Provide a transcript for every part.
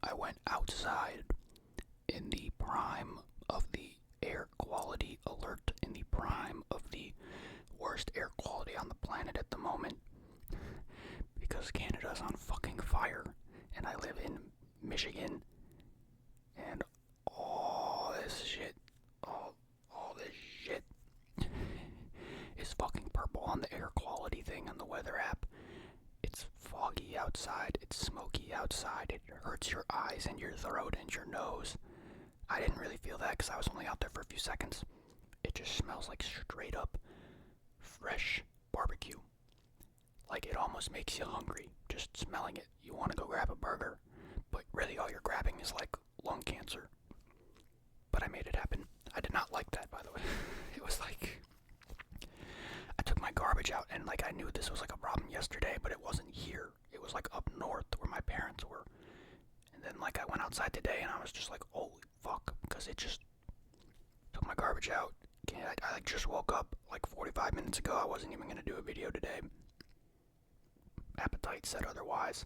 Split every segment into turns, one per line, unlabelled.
I went outside in the prime of the air quality alert, in the prime of the worst air quality on the planet at the moment, because Canada's on fucking fire, and I live in Michigan, and all this shit, all this shit is fucking purple on the air quality thing on the weather app. It's foggy outside, it's smoky outside, it hurts your eyes and your throat and your nose. I didn't really feel that because I was only out there for a few seconds. It just smells like straight up fresh barbecue. Like, it almost makes you hungry just smelling it. You want to go grab a burger, but really all you're grabbing is like lung cancer. But I made it happen. I did not like that, by the way. It was like, I took my garbage out, and like I knew this was like a problem yesterday, but it wasn't here. It was like up north where my parents were. And then like I went outside today and I was just like, holy fuck, because it just took my garbage out. I like just woke up like 45 minutes ago. I wasn't even going to do a video today. Appetite said otherwise.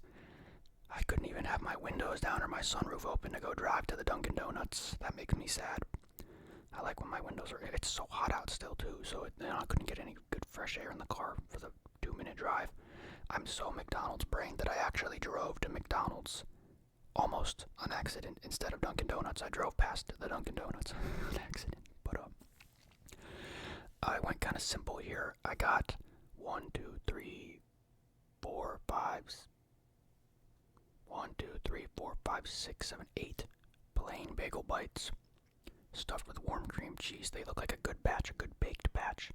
I couldn't even have my windows down or my sunroof open to go drive to the Dunkin' Donuts. That makes me sad. I like when my windows are, it's so hot out still too, so I couldn't get any good fresh air in the car for the 2-minute drive. I'm so McDonald's brained that I actually drove to McDonald's almost on accident instead of Dunkin' Donuts. I drove past the Dunkin' Donuts on accident, but I went kind of simple here. I got 1, 2, 3, 4, 5, 1, 2, 3, 4, 5, 6, 7, 8 plain bagel bites stuffed with warm cream cheese. They look like a good batch, a good baked batch.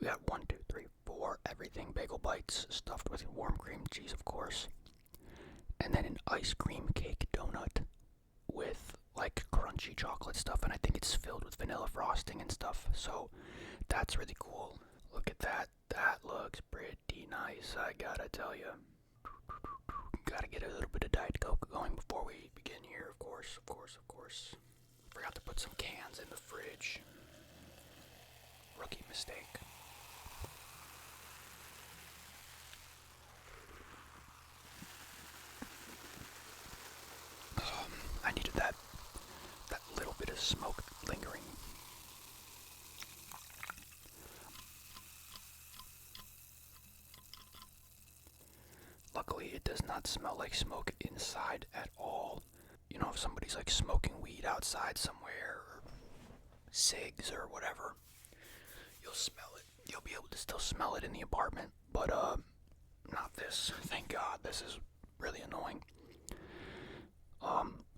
We got 1, 2, 3, 4 everything bagel bites stuffed with warm cream cheese, of course. And then an ice cream cake donut with like crunchy chocolate stuff, and I think it's filled with vanilla frosting and stuff. So that's really cool. Look at that. That looks pretty nice, I gotta tell you. Gotta get a little bit of Diet Coke going before we begin here, of course. Forgot to put some cans in the fridge. Rookie mistake. I needed that little bit of smoke lingering. Luckily, it does not smell like smoke inside at all. You know, if somebody's like smoking weed outside somewhere, or cigs or whatever, you'll smell it. You'll be able to still smell it in the apartment, but not this. Thank God. This is really annoying.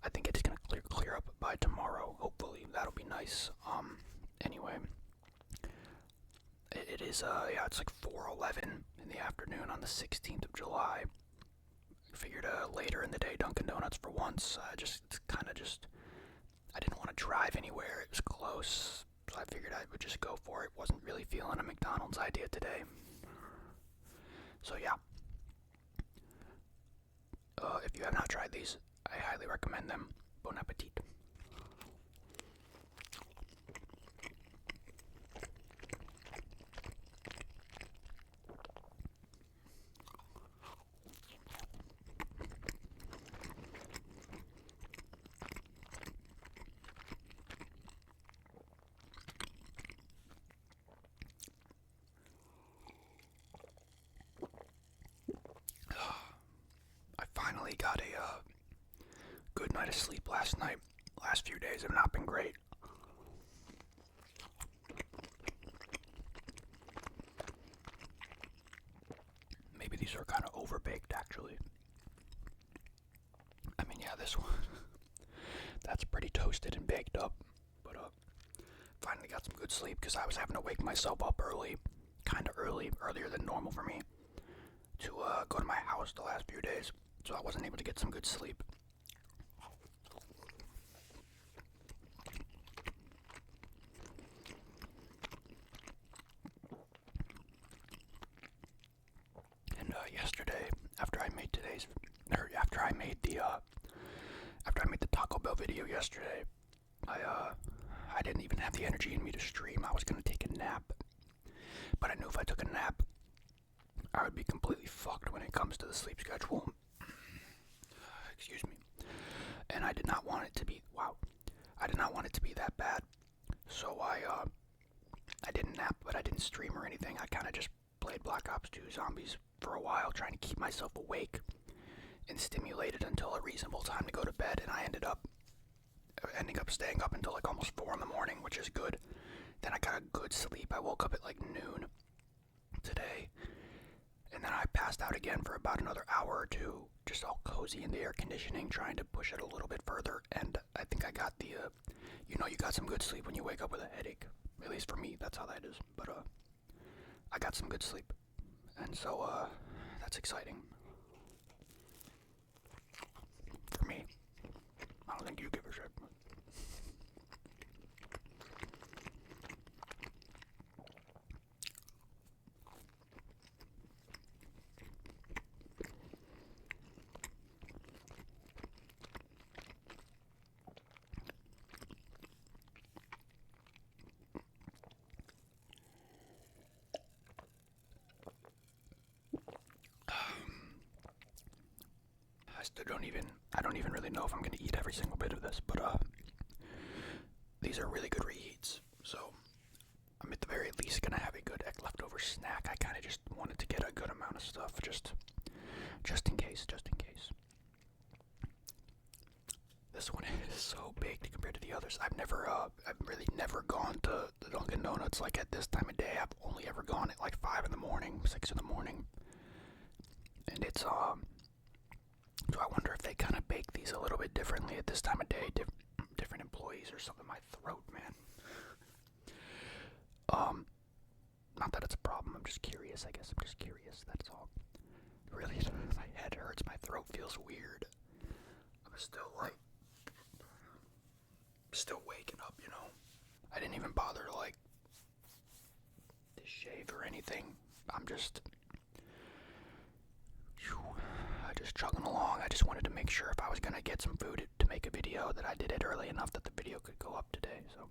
I think it's gonna clear up by tomorrow. Hopefully, that'll be nice. Anyway, it is it's like 4:11 in the afternoon on the 16th of July. Figured later in the day Dunkin' Donuts for once. I didn't want to drive anywhere. It was close, so I figured I would just go for it. Wasn't really feeling a McDonald's idea today. So yeah. If you have not tried these, I highly recommend them. Bon appetit. I finally got a good night of sleep last night. Last few days have not been great. Maybe these are kind of overbaked, actually. I mean, yeah, this one, that's pretty toasted and baked up. But finally got some good sleep because I was having to wake myself up early, kind of earlier than normal for me, to go to my house the last few days. So I wasn't able to get some good sleep. And yesterday, after I made the Taco Bell video yesterday, I didn't even have the energy in me to stream. I was gonna take a nap, but I knew if I took a nap, I would be completely fucked when it comes to the sleep schedule. Excuse me. And I did not want it to be, wow, I did not want it to be that bad. So I didn't nap, but I didn't stream or anything. I kind of just played Black Ops 2 Zombies for a while, trying to keep myself awake and stimulated until a reasonable time to go to bed, and I ending up staying up until like almost 4 in the morning, which is good. Then I got a good sleep. I woke up at like noon today, and then I passed out again for about another hour or two, just all cozy in the air conditioning, trying to push it a little bit further. And I think I got the, you got some good sleep when you wake up with a headache. At least for me, that's how that is. But I got some good sleep, and so that's exciting for me. I don't think you give a shit. I don't even really know if I'm gonna eat every single bit of this, but these are really good reheats, so I'm at the very least gonna have a good leftover snack. I kind of just wanted to get a good amount of stuff, just in case. This one is so big compared to the others. I've really never gone to the Dunkin' Donuts like at this time of day. I've only ever gone at like 5 in the morning, 6 in the morning, and it's so I wonder if they kind of bake these a little bit differently at this time of day, different employees or something. My throat, man. Not that it's a problem. I'm just curious. I guess I'm just curious. That's all. Really, my head hurts. My throat feels weird. I'm still waking up. I didn't even bother to shave or anything. I'm just chugging along. I just wanted to make sure if I was gonna get some food to make a video that I did it early enough that the video could go up today. So.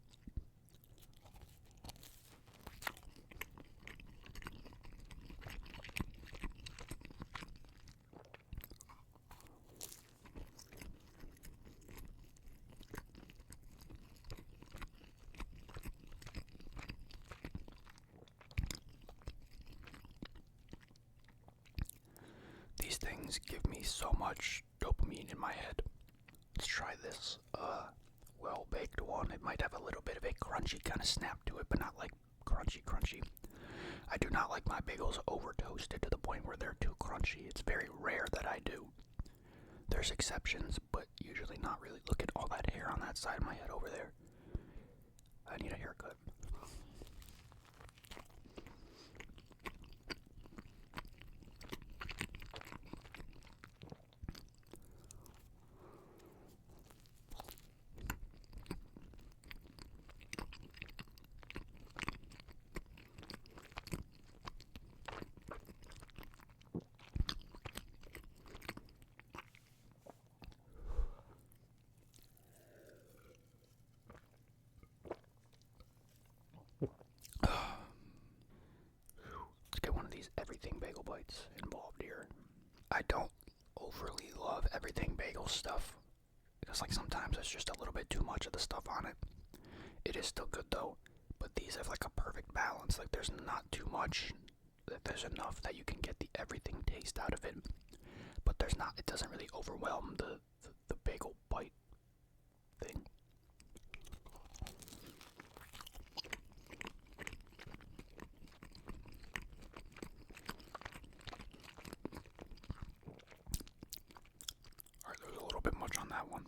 These things give me so much dopamine in my head. Let's try this well-baked one. It might have a little bit of a crunchy kind of snap to it, but not like crunchy. I do not like my bagels over-toasted to the point where they're too crunchy. It's very rare that I do. There's exceptions, but usually not really. Look at all that hair on that side of my head over there. I need a haircut. Let's get one of these everything bagel bites involved here. I don't overly love everything bagel stuff because sometimes it's just a little bit too much of the stuff on it. It is still good though, but these have a perfect balance. There's not too much. There's enough that you can get the everything taste out of it, but it doesn't really overwhelm the bagel bite thing. Alright, there's a little bit much on that one.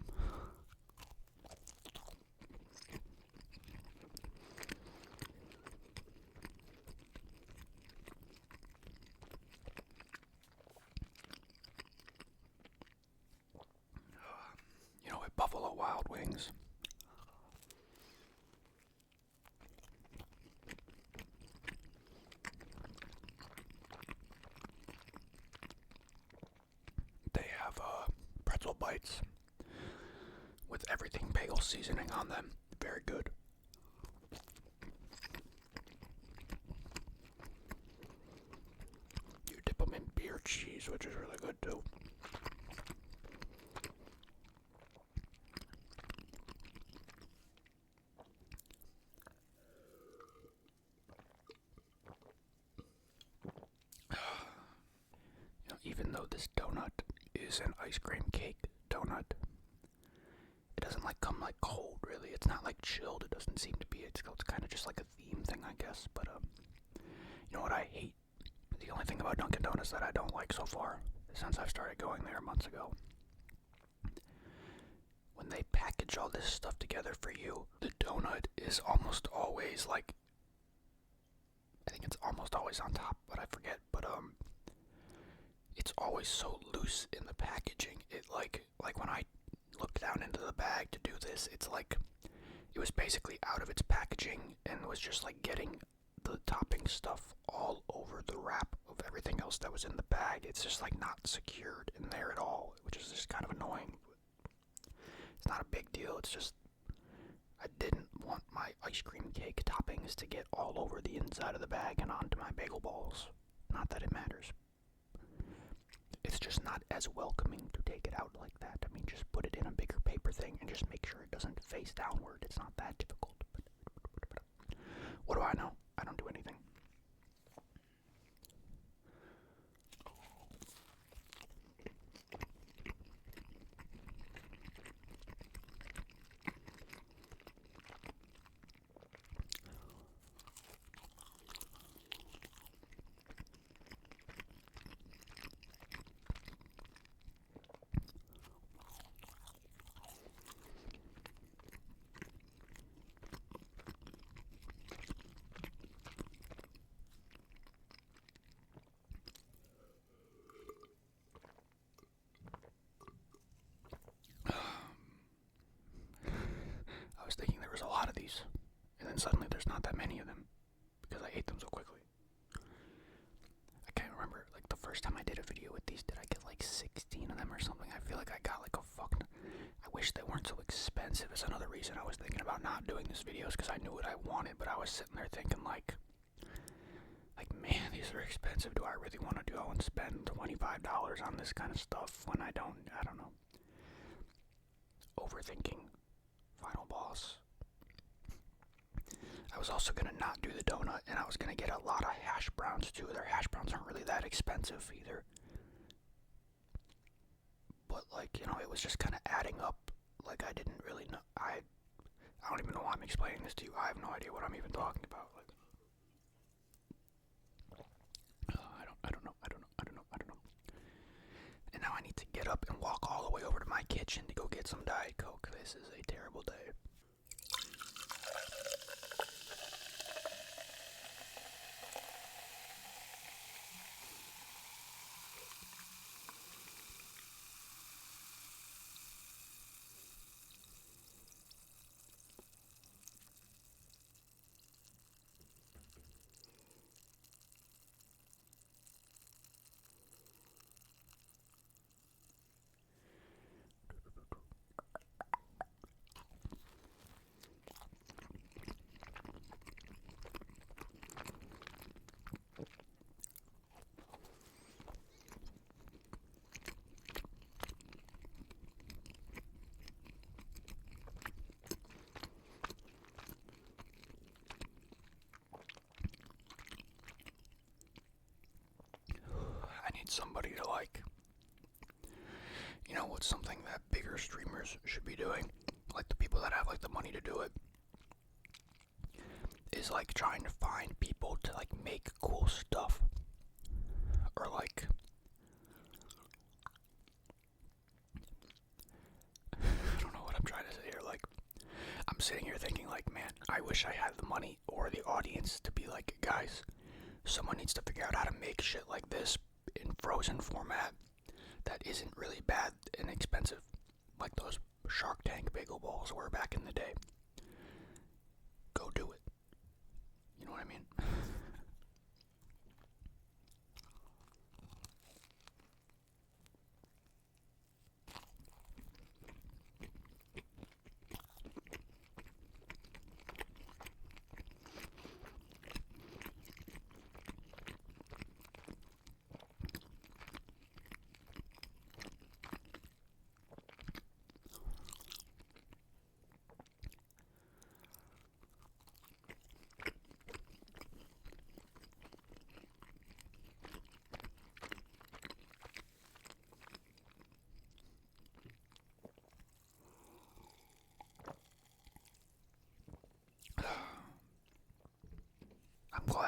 At Buffalo Wild Wings, they have pretzel bites with everything bagel seasoning on them. Very good. You dip them in beer cheese, which is really good too. though this donut is an ice cream cake donut, it doesn't like come like cold really. It's not like chilled. It doesn't seem to be. It's kind of just like a theme thing, I guess. But you know what I hate? The only thing about Dunkin' Donuts that I don't like so far, since I've started going there months ago, when they package all this stuff together for you, the donut is almost always like, I think it's almost always on top, but I forget. But it's always so loose in the packaging. It like when I looked down into the bag to do this, it's like it was basically out of its packaging and was just like getting the topping stuff all over the wrap of everything else that was in the bag. It's just like not secured in there at all, which is just kind of annoying. It's not a big deal. It's just I didn't want my ice cream cake toppings to get all over the inside of the bag and onto my bagel balls. Not that it matters. It's just not as welcoming to take it out like that. I mean, just put it in a bigger paper thing and just make sure it doesn't face downward. It's not that difficult. But what do I know? I don't do anything. I was thinking there was a lot of these, and then suddenly there's not that many of them, because I ate them so quickly. I can't remember, like, the first time I did a video with these, did I get like 16 of them or something? I feel like I got like a fucking... I wish they weren't so expensive. It's another reason I was thinking about not doing this videos, because I knew what I wanted, but I was sitting there thinking like, man, these are expensive. Do I really want to go and spend $25 on this kind of stuff when I don't know. Overthinking. Final boss. I was also going to not do the donut, and I was going to get a lot of hash browns too. Their hash browns aren't really that expensive either. But like, you know, it was just kind of adding up. Like, I didn't really know. I don't even know why I'm explaining this to you. I have no idea what I'm even talking about. Like, I don't know. And now I need to get up and walk all the way over to my kitchen to go get some Diet Coke. This is a terrible day. Somebody to like, you know, what's something that bigger streamers should be doing, like the people that have like the money to do it, is like trying to find people to like make cool stuff, or like I don't know what I'm trying to say here. Like, I'm sitting here thinking like, man, I wish I had the money or the audience to be like, guys, someone needs to figure out how to make shit like this in frozen format that isn't really bad and expensive, like those Shark Tank bagel balls were back in the day. Go do it. You know what I mean?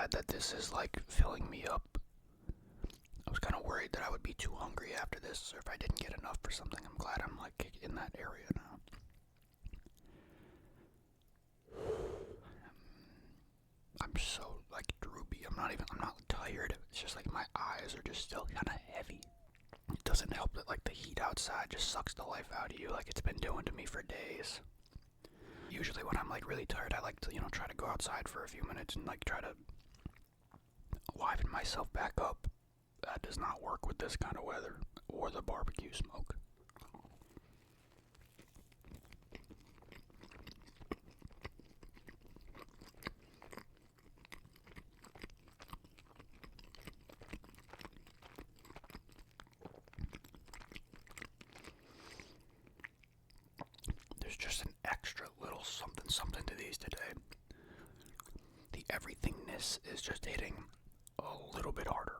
glad that this is like filling me up. I was kind of worried that I would be too hungry after this, or if I didn't get enough for something. I'm glad I'm like in that area now. I'm so like droopy. I'm not tired. It's just like my eyes are just still kind of heavy. It doesn't help that like the heat outside just sucks the life out of you, like it's been doing to me for days. Usually when I'm like really tired, I like to, try to go outside for a few minutes and like try to liven myself back up. That does not work with this kind of weather or the barbecue smoke. There's just an extra little something something to these today. The everythingness is just hitting a little bit harder.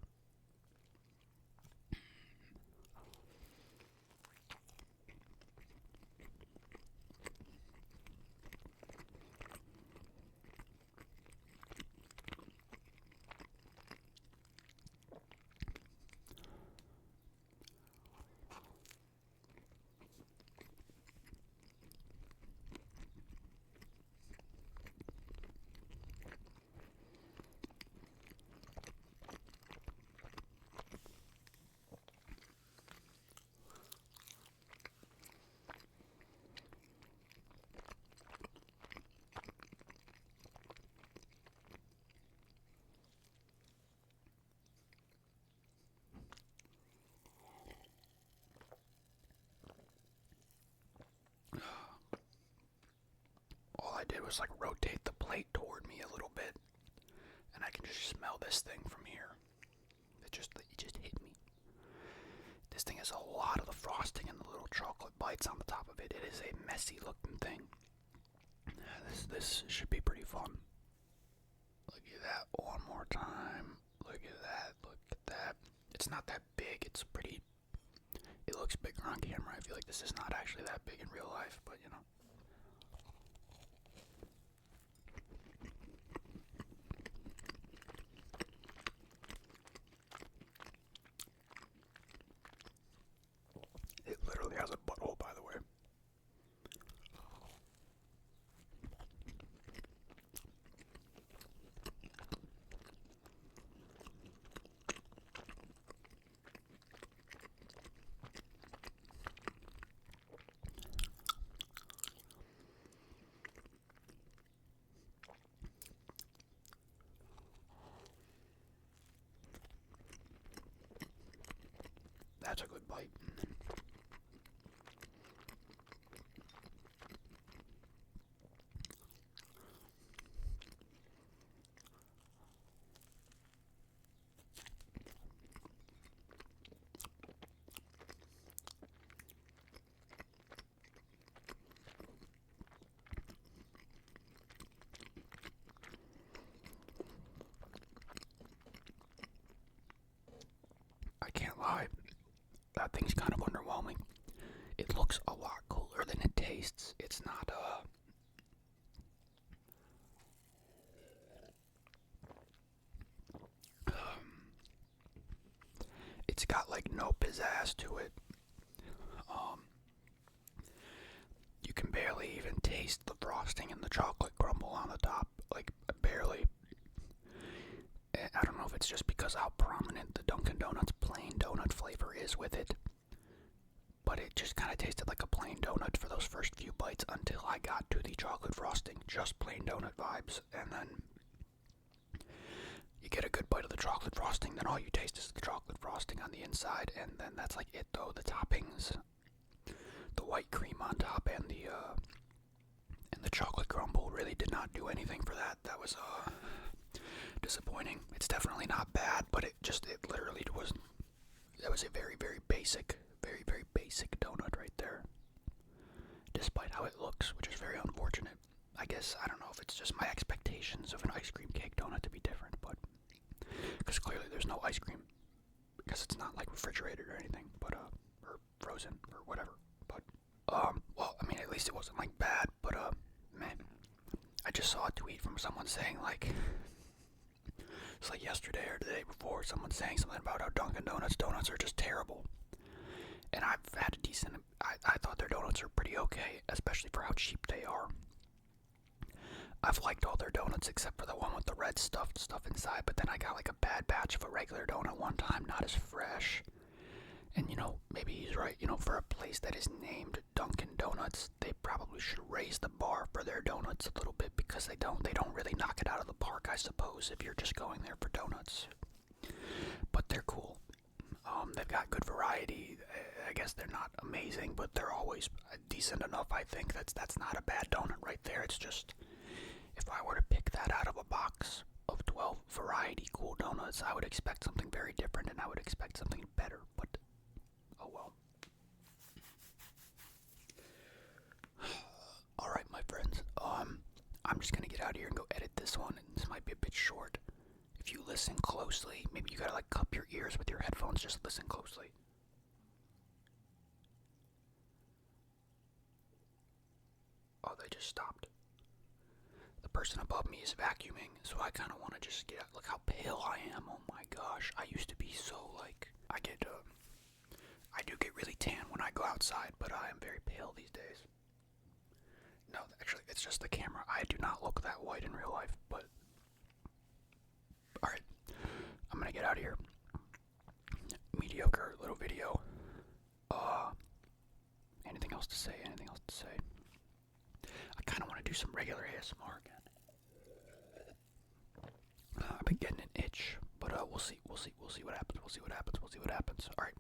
All I did was like rotate the plate toward me a little bit, and I can just smell this thing from here. It just hit me. This thing has a lot of the frosting and the little chocolate bites on the top of it. It is a messy looking thing. This should be pretty fun. Look at that one more time. Look at that. Look at that. It's not that big. It's pretty. It looks bigger on camera. I feel like this is not actually that big in real life, but you know. It literally has a butthole, by the way. That's a good bite. I can't lie. That thing's kind of underwhelming. It looks a lot cooler than it tastes. It's not, it's got like no pizzazz to it. You can barely even taste the frosting and the chocolate crumble on the top. Like, barely. I don't know if it's just because how prominent the Dunkin' Donuts plain donut flavor is with it, but it just kind of tasted like a plain donut for those first few bites until I got to the chocolate frosting. Just plain donut vibes, and then you get a good bite of the chocolate frosting, then all you taste is the chocolate frosting on the inside, and then that's like it though. The toppings, the white cream on top, and the chocolate crumble really did not do anything for that. That was disappointing. It's definitely not bad, but it literally was. That was a very, very basic donut right there. Despite how it looks, which is very unfortunate. I guess, I don't know if it's just my expectations of an ice cream cake donut to be different, but because clearly there's no ice cream, because it's not like refrigerated or anything, but or frozen or whatever. But well, I mean, at least it wasn't like bad, but man, I just saw a tweet from someone saying like, It's like yesterday or the day before, someone saying something about how Dunkin' donuts are just terrible. And I've had a decent, I thought their donuts are pretty okay, especially for how cheap they are. I've liked all their donuts except for the one with the red stuff inside, but then I got like a bad batch of a regular donut one time, not as fresh. And maybe he's right, for a place that is named Dunkin' Donuts, they probably should raise the bar for their donuts a little bit, because they don't really knock it out of the park, I suppose, if you're just going there for donuts. But they're cool. They've got good variety. I guess they're not amazing, but they're always decent enough. I think that's not a bad donut right there. It's just, if I were to pick that out of a box of 12 variety cool donuts, I would expect something very different, and I would expect something better. But oh well. All right, my friends. I'm just gonna get out of here and go edit this one. And this might be a bit short. If you listen closely, maybe you gotta like cup your ears with your headphones. Just listen closely. Oh, they just stopped. The person above me is vacuuming, so I kind of want to just get out. Look how pale I am. Oh my gosh. I used to be so like, I do get really tan when I go outside, but I am very pale these days. No, actually, it's just the camera. I do not look that white in real life, but alright. I'm gonna get out of here. Mediocre little video. Anything else to say? I kind of want to do some regular ASMR again. I've been getting an itch, but we'll see what happens. All right.